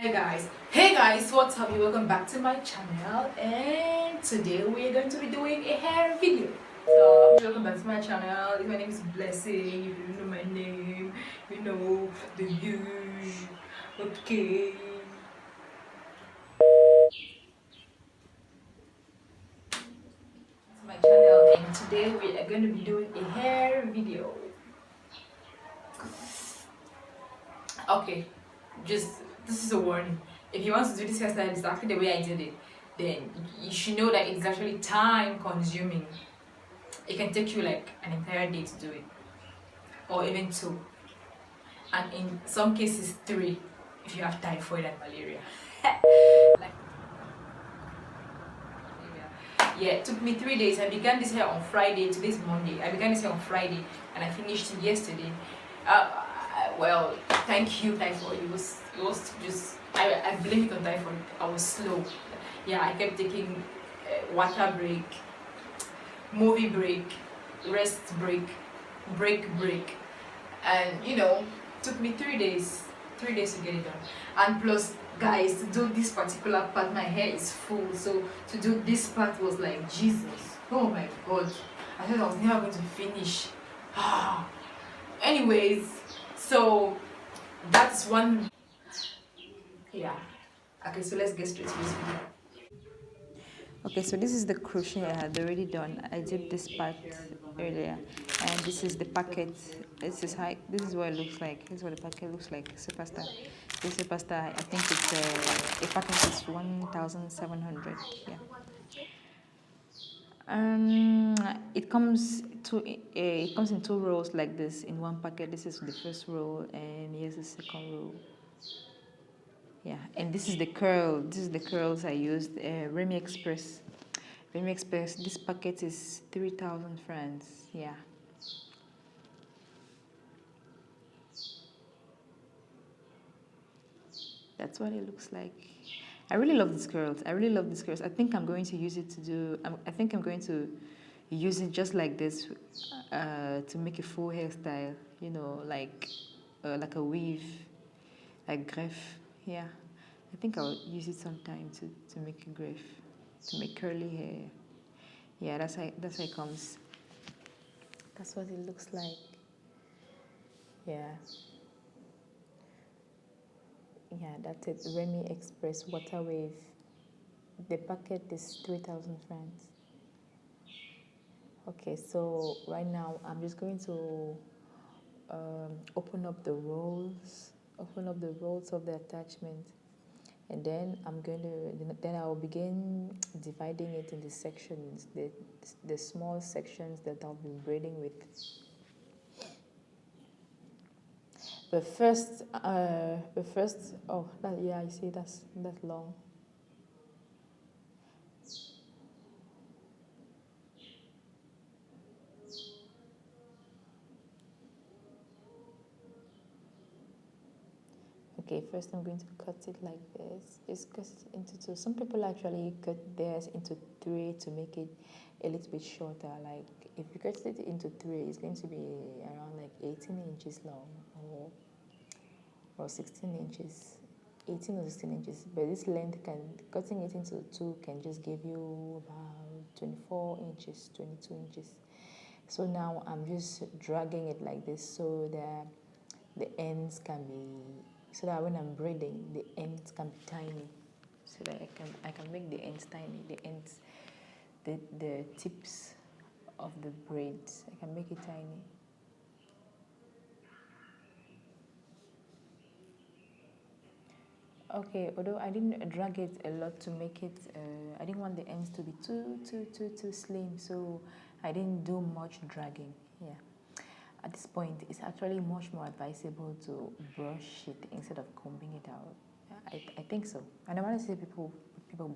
Hey guys, what's up? Welcome back to my channel, and today we're going to be doing a hair video. So welcome back to my channel. My name is Blessing. If you don't know my name, you know the huge. Okay. To my channel, and today we are going to be doing a hair video. Okay, just this is a warning. If you want to do this hairstyle exactly the way I did it, then you should know that it's actually time consuming. It can take you like an entire day to do it, or even two, and in some cases three if you have typhoid and malaria. Like, yeah, it took me 3 days. I began this hair on Friday. Today's Monday. I began this hair on Friday and I finished it yesterday. Well, thank you, typhoid. It was just I blame it on typhoid. I was slow. Yeah, I kept taking water break, movie break, rest break, break, and took me 3 days, 3 days to get it done. And plus, guys, to do this particular part, my hair is full, so to do this part was like Jesus. Oh my God, I thought I was never going to finish. Anyways, so that's one. Yeah. Okay, so let's get straight to this video. Okay, so this is the crochet I had already done. I did this part earlier, and this is the packet. This is what it looks like. This is what the packet looks like. Superstar. This superstar. I think it's a packet is 1,700. Yeah. It comes it comes in two rolls like this in one packet. This is the first roll, and here's the second roll. Yeah, and this is the curl. This is the curls I used. Remi Express. Remi Express. This packet is 3,000 francs. Yeah. That's what it looks like. I really love these curls. I really love these curls. I think I'm going to use it to do. I think I'm going to use it just like this, to make a full hairstyle. You know, like a weave, like greffe. Yeah. I think I'll use it sometime to make a greffe, to make curly hair. Yeah, that's how it comes. That's what it looks like. Yeah. Yeah, that's it. Remi Express Water Wave. The packet is 3,000 francs. Okay, so right now I'm just going to open up the rolls of the attachment, and then then I'll begin dividing it into sections, the small sections that I'll be braiding with. Oh, yeah, I see that's long. Okay, first I'm going to cut it like this. Just cut it into two. Some people actually cut theirs into three to make it a little bit shorter. Like if you cut it into three, it's going to be around like 18 inches long or 16 inches. 18 or 16 inches. But this length cutting it into two can just give you about 24 inches, 22 inches. So now I'm just dragging it like this so that the ends can be, so that when I'm braiding, the ends can be tiny, so that I can make the ends tiny, the tips of the braids, I can make it tiny. Okay, although I didn't drag it a lot to make it, I didn't want the ends to be too slim, so I didn't do much dragging. Yeah. At this point, it's actually much more advisable to brush it instead of combing it out. I think so. I never see people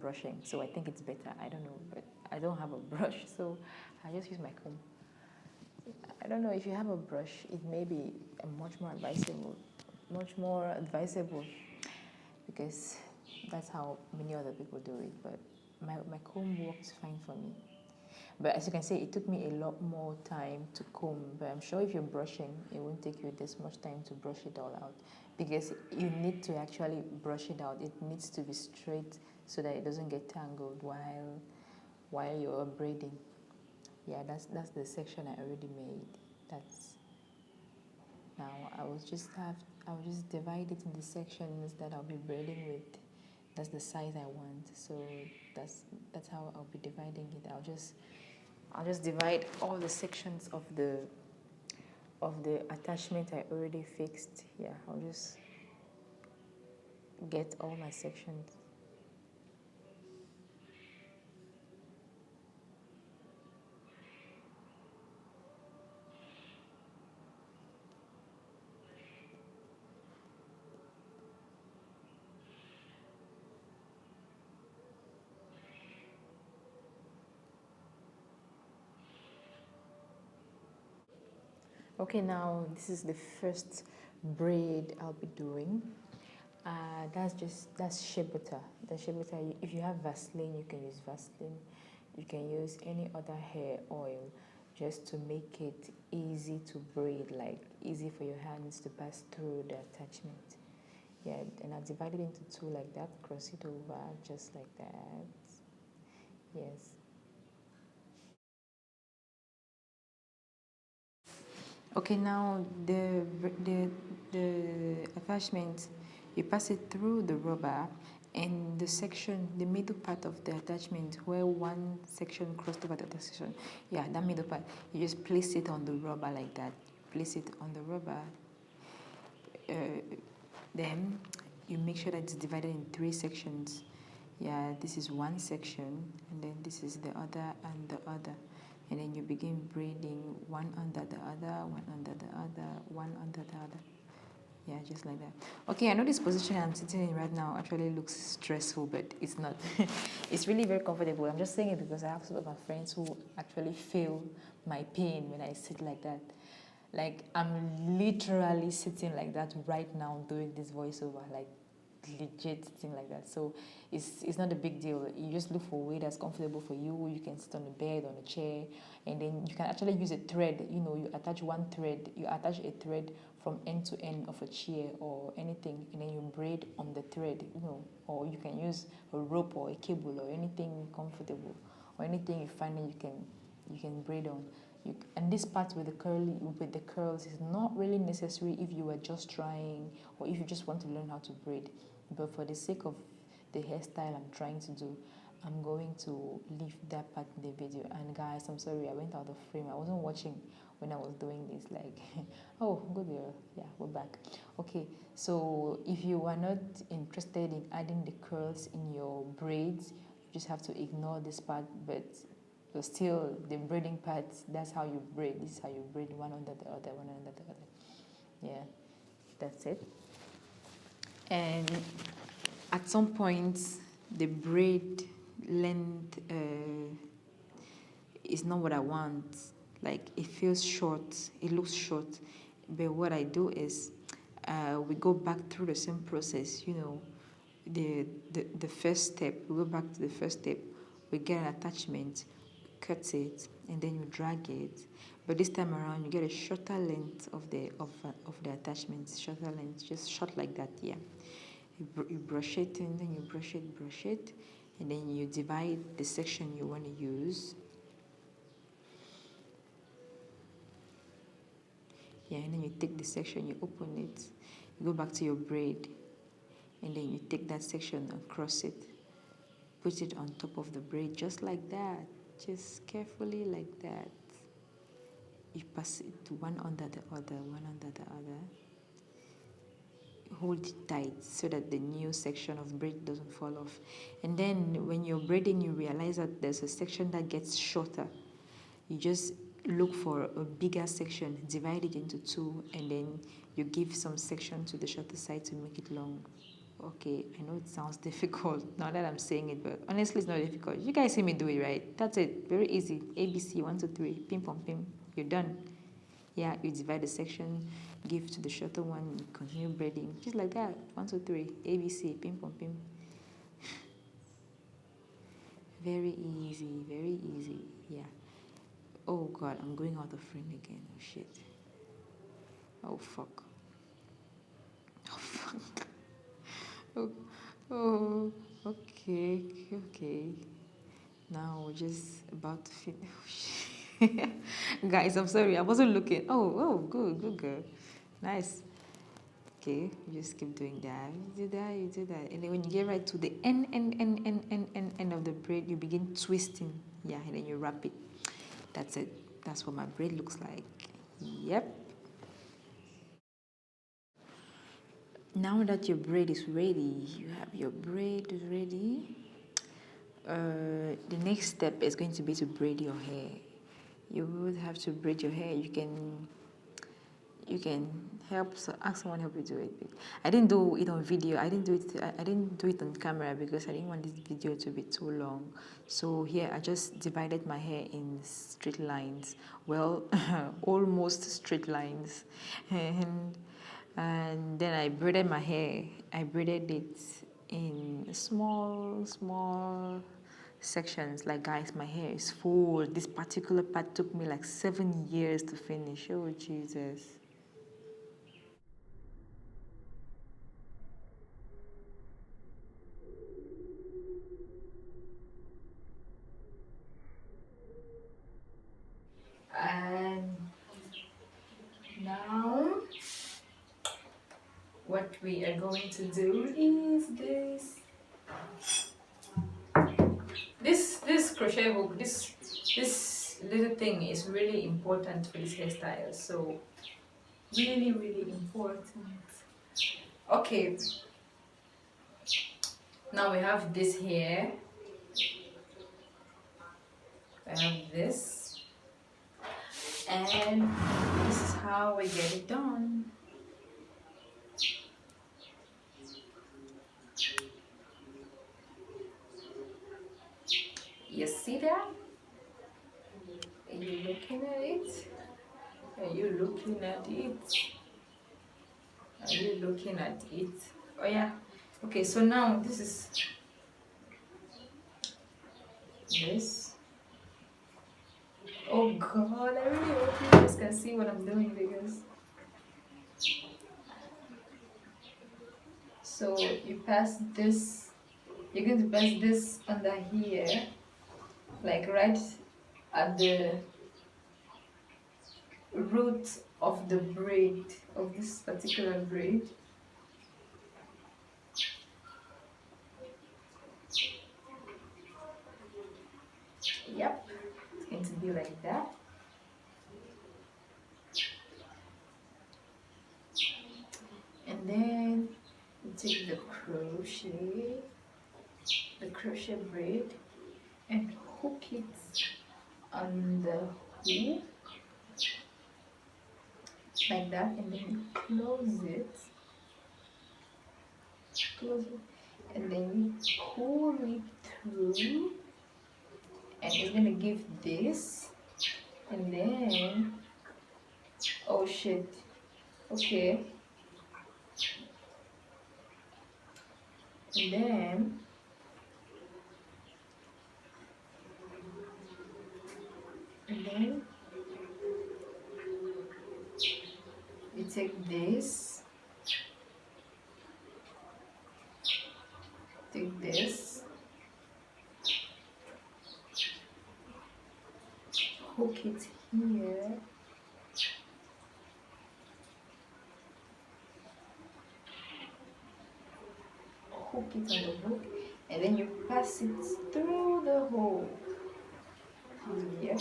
brushing, so I think it's better. I don't know, but I don't have a brush, so I just use my comb. I don't know if you have a brush, it may be much more advisable, because that's how many other people do it. But my comb works fine for me. But as you can see, it took me a lot more time to comb. But I'm sure if you're brushing, it won't take you this much time to brush it all out, because you need to actually brush it out. It needs to be straight so that it doesn't get tangled while you're braiding. Yeah, that's the section I already made. That's now I will just divide it into sections that I'll be braiding with. That's the size I want. So that's how I'll be dividing it. I'll just divide all the sections of the attachment I already fixed. Yeah, I'll just get all my sections. Okay, now this is the first braid I'll be doing. That's shea butter. The shea butter. If you have Vaseline, you can use Vaseline. You can use any other hair oil, just to make it easy to braid, like easy for your hands to pass through the attachment. Yeah, and I divided into two like that. Cross it over just like that. Yes. Okay, now the attachment, you pass it through the rubber, and the section, the middle part of the attachment where one section crossed over the other section, yeah, that middle part, you just place it on the rubber like that. Place it on the rubber. Uh, then you make sure that it's divided in three sections. Yeah, this is one section, and then this is the other and the other. And then you begin braiding one under the other, one under the other, one under the other. Yeah, just like that. Okay, I know this position I'm sitting in right now actually looks stressful, but it's not. It's really very comfortable. I'm just saying it because I have some of my friends who actually feel my pain when I sit like that. Like, I'm literally sitting like that right now doing this voiceover, like legit sitting like that. So it's not a big deal. You just look for a way that's comfortable for you. You can sit on a bed, on a chair, and then you can actually use a thread. You know, you attach one thread, you attach a thread from end to end of a chair or anything, and then you braid on the thread, you know, or you can use a rope or a cable or anything comfortable or anything you find that you can braid on. And this part with the curls is not really necessary if you are just trying or if you just want to learn how to braid. But for the sake of the hairstyle I'm trying to do, I'm going to leave that part in the video. And guys, I'm sorry, I went out of frame. I wasn't watching when I was doing this. Like, oh, good girl. Yeah, we're back. Okay, so if you are not interested in adding the curls in your braids, you just have to ignore this part. But still, the braiding part, that's how you braid. This is how you braid one under the other, one under the other. Yeah, that's it. And at some point, the braid length is not what I want. Like, it feels short, it looks short. But what I do is we go back through the same process, you know, the first step. We go back to the first step. We get an attachment, cut it, and then you drag it. But this time around, you get a shorter length of the attachment, shorter length, just short like that. Yeah. You brush it, and then you brush it, and then you divide the section you want to use. Yeah, and then you take the section, you open it, you go back to your braid, and then you take that section and cross it, put it on top of the braid, just like that, just carefully like that. You pass it one under the other, one under the other. Hold it tight so that the new section of braid doesn't fall off. And then when you're braiding, you realize that there's a section that gets shorter. You just look for a bigger section, divide it into two, and then you give some section to the shorter side to make it long. Okay, I know it sounds difficult now that I'm saying it, but honestly, it's not difficult. You guys see me do it, right? That's it. Very easy. ABC, 1, 2, 3, pim pom pim. You're done. Yeah, you divide the section, give to the shorter one, you continue braiding, just like that. 1, 2, 3, ABC, pim pom pim. Very easy, very easy. Yeah. Oh God, I'm going out of frame again. Oh shit. Oh fuck. Oh fuck. Oh, oh, okay, okay. Now we're just about to finish. Guys, I'm sorry, I wasn't looking. Oh, good, good girl. Nice. Okay, you just keep doing that. You do that, you do that. And then when you get right to the end of the braid, you begin twisting. Yeah, and then you wrap it. That's it. That's what my braid looks like. Yep. Now that your braid is ready, you have your braid ready. The next step is going to be to braid your hair. You would have to braid your hair. You can help, so ask someone to help you do it. I didn't do it on video. I didn't do it on camera because I didn't want this video to be too long. So here I just divided my hair in straight lines. Well, almost straight lines. And then I braided my hair. I braided it in small sections. Like, guys, my hair is full. This particular part took me like 7 years to finish. Oh Jesus. And now what we are going to do is this crochet hook, this little thing is really important for this hairstyle. So really important. Okay, now we have this here. I have this, and this is how we get it done. You see that? Are you looking at it? Are you looking at it? Are you looking at it? Oh yeah. Okay, so now this is this. Oh god, I really hope you guys can see what I'm doing, because so you pass this, you're going to pass this under here, like right at the root of the braid, of this particular braid. Yep, it's going to be like that. And then you take the crochet braid, and hook it on the hook like that, and then you close it, and then you pull it through, and it's gonna give this, and then oh shit, okay, and then you take this, hook it here, hook it on the hook, and then you pass it through the hole here,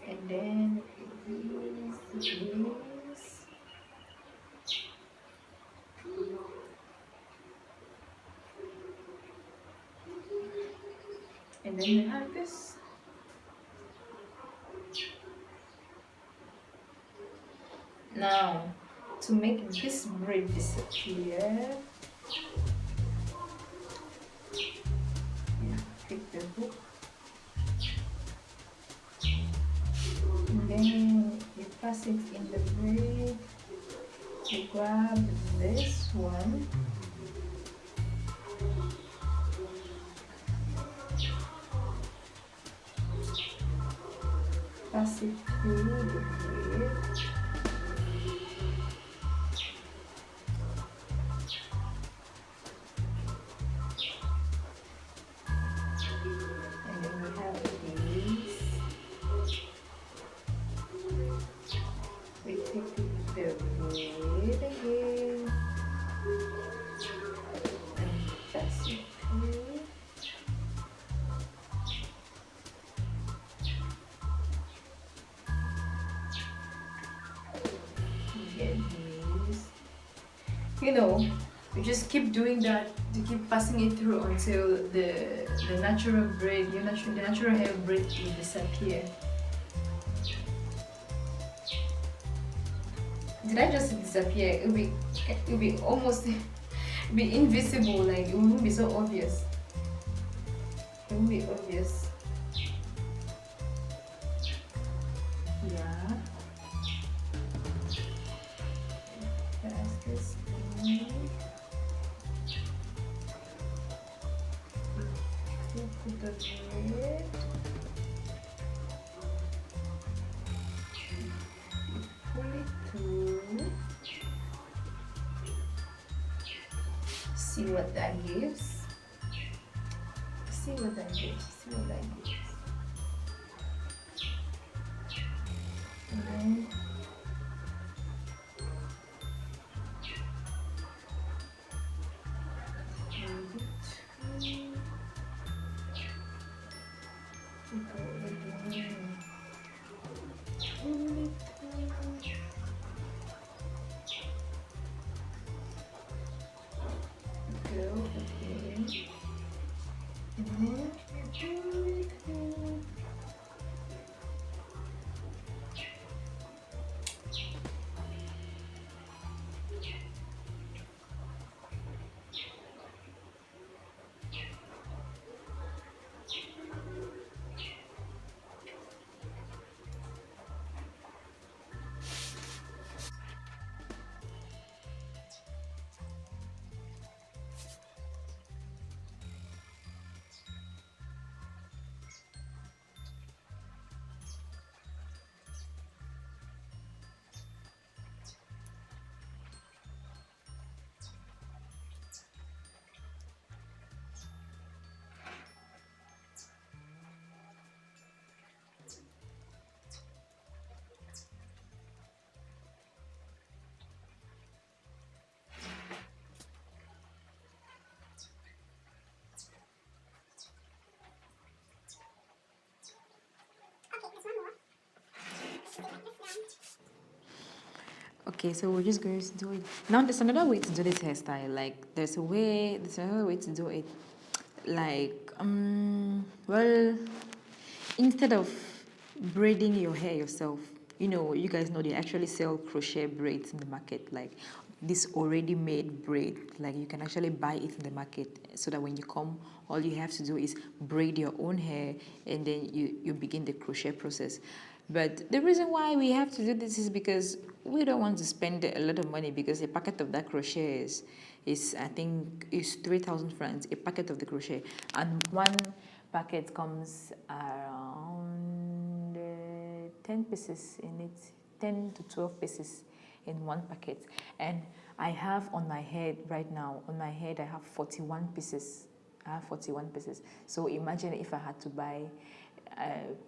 and then use this, and then you have this. Now, to make this braid disappear, you pick the hook, and then you pass it in the braid, you grab this one, pass it through the braid, you know, you just keep doing that, to keep passing it through until the natural braid, the natural hair braid will disappear. Did I just disappear? It'll be almost be invisible, like it won't be so obvious. It won't be obvious. Yeah. That's this thing. Put the braid. Pull it through. See what that gives. See what that gives. See what that gives. And then Okay, so we're just going to do it. Now there's another way to do this hairstyle. Like there's another way to do it. Like well, instead of braiding your hair yourself, you guys know they actually sell crochet braids in the market, like this already made braid. Like you can actually buy it in the market, so that when you come, all you have to do is braid your own hair, and then you begin the crochet process. But the reason why we have to do this is because we don't want to spend a lot of money, because a packet of that crochet is I think is 3,000 francs, a packet of the crochet, and one packet comes around 10 pieces in it, 10 to 12 pieces in one packet. And I have on my head right now, I have 41 pieces. I have 41 pieces. So imagine if I had to buy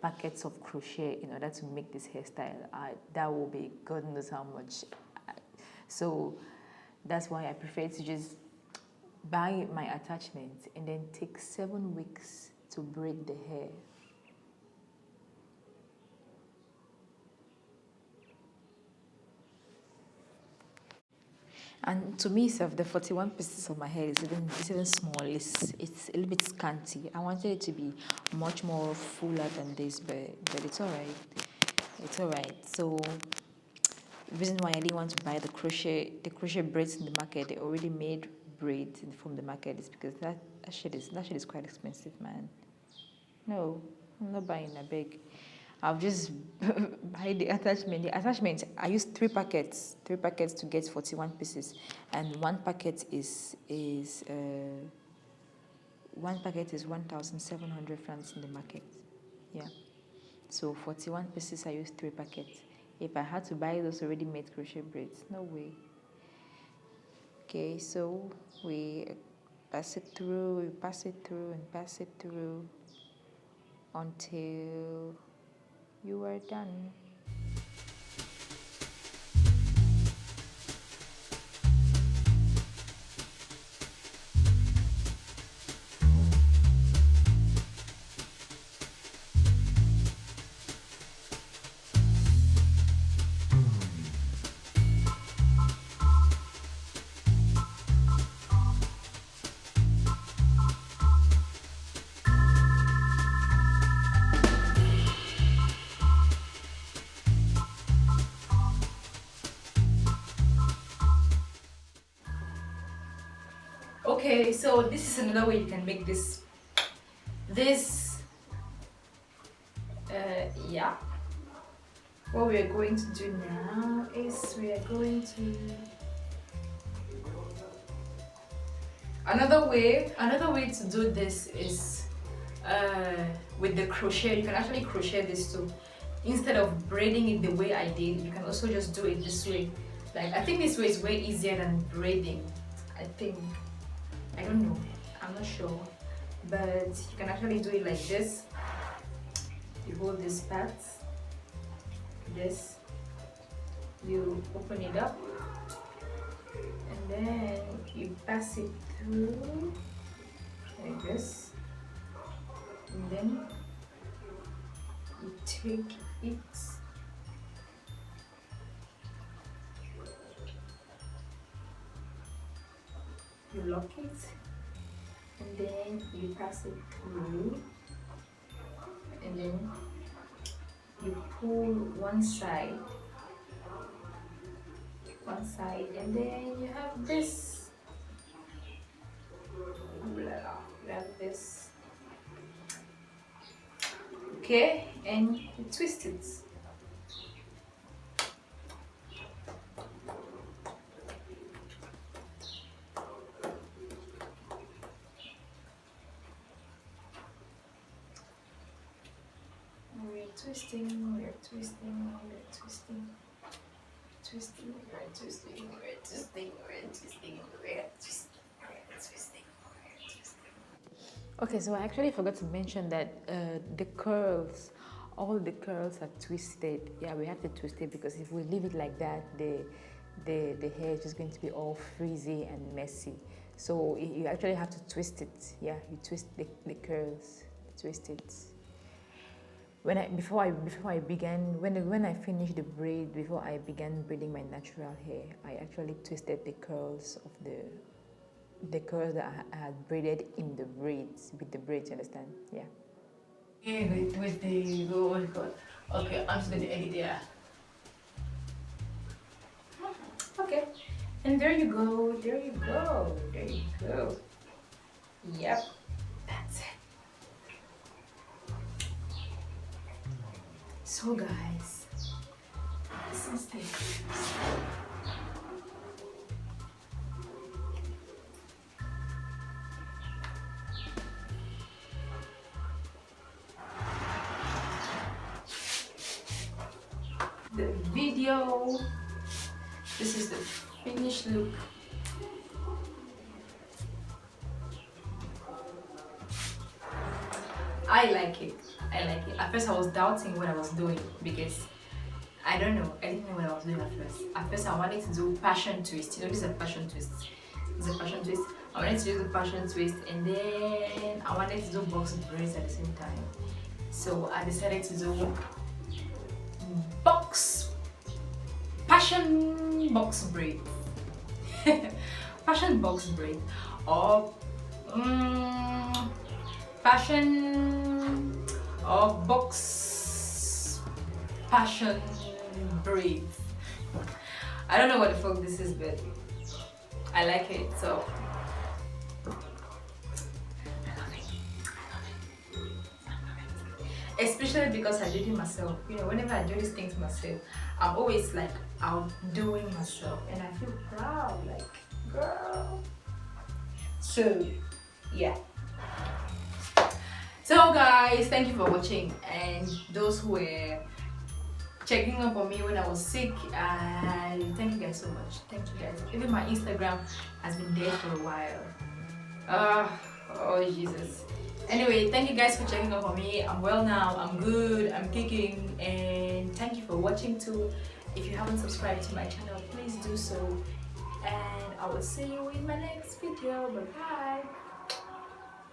packets of crochet in order to make this hairstyle. That will be God knows how much. So that's why I prefer to just buy my attachment and then take 7 weeks to braid the hair. And to me, the 41 pieces of my hair is even small. It's a little bit scanty. I wanted it to be much more fuller than this, but it's all right. It's all right. So the reason why I didn't want to buy the crochet braids in the market, they already made braids from the market, is because that shit is quite expensive, man. No, I'm not buying a big. I'll just buy the attachment. The attachment, I used 3 packets to get 41 pieces, and one packet is 1,700 francs in the market. Yeah. So 41 pieces, I used 3 packets. If I had to buy those already made crochet braids, no way. Okay, so we pass it through, until you are done. so this is another way you can make this yeah. What we are going to do now is we are going to another way to do this is with the crochet. You can actually crochet this too. Instead of braiding it the way I did, you can also just do it this way. Like, I think this way is way easier than braiding. I think, I don't know, I'm not sure, but you can actually do it like this. You hold this part, this, you open it up, and then you pass it through like this, and then you take it, you lock it, and then you pass it through, and then you pull one side, and then you have this. You have this. Okay, and you twist it. We're twisting, we're twisting, we're twisting, twisting, we're twisting, we're twisting, we're twisting, we're twisting. Okay, so I actually forgot to mention that the curls, all the curls are twisted. Yeah, we have to twist it because if we leave it like that, the hair is just going to be all frizzy and messy. So you actually have to twist it. Yeah, you twist the curls, twist it. When I finished the braid, before I began braiding my natural hair, I actually twisted the curls of the curls that I had braided in the braids, with the braids, you understand? Yeah. Yeah, with the, oh my god. Okay, I'm just going to edit there. Okay, and there you go, there you go, there you go. Yep, that's it. So guys, this is the video. This is the finished look. I like it. I like it. At first I was doubting what I was doing because I don't know. I didn't know what I was doing at first. At first I wanted to do passion twist. You know, this is a passion twist. This is a passion twist. I wanted to do the passion twist and then I wanted to do box braids at the same time. So I decided to do passion box braid. Passion box braid or passion or box passion braid. I don't know what the fuck this is, but I like it, so I love it. Especially because I did it myself. You know, whenever I do these things myself, I'm always like outdoing myself and I feel proud, like, girl. So yeah. So guys, thank you for watching, and those who were checking up on me when I was sick, and thank you guys so much. Thank you guys. Even my Instagram has been dead for a while. Oh Jesus. Anyway, thank you guys for checking up on me. I'm well now, I'm good, I'm kicking, and thank you for watching too. If you haven't subscribed to my channel, please do so, and I will see you in my next video. Bye bye.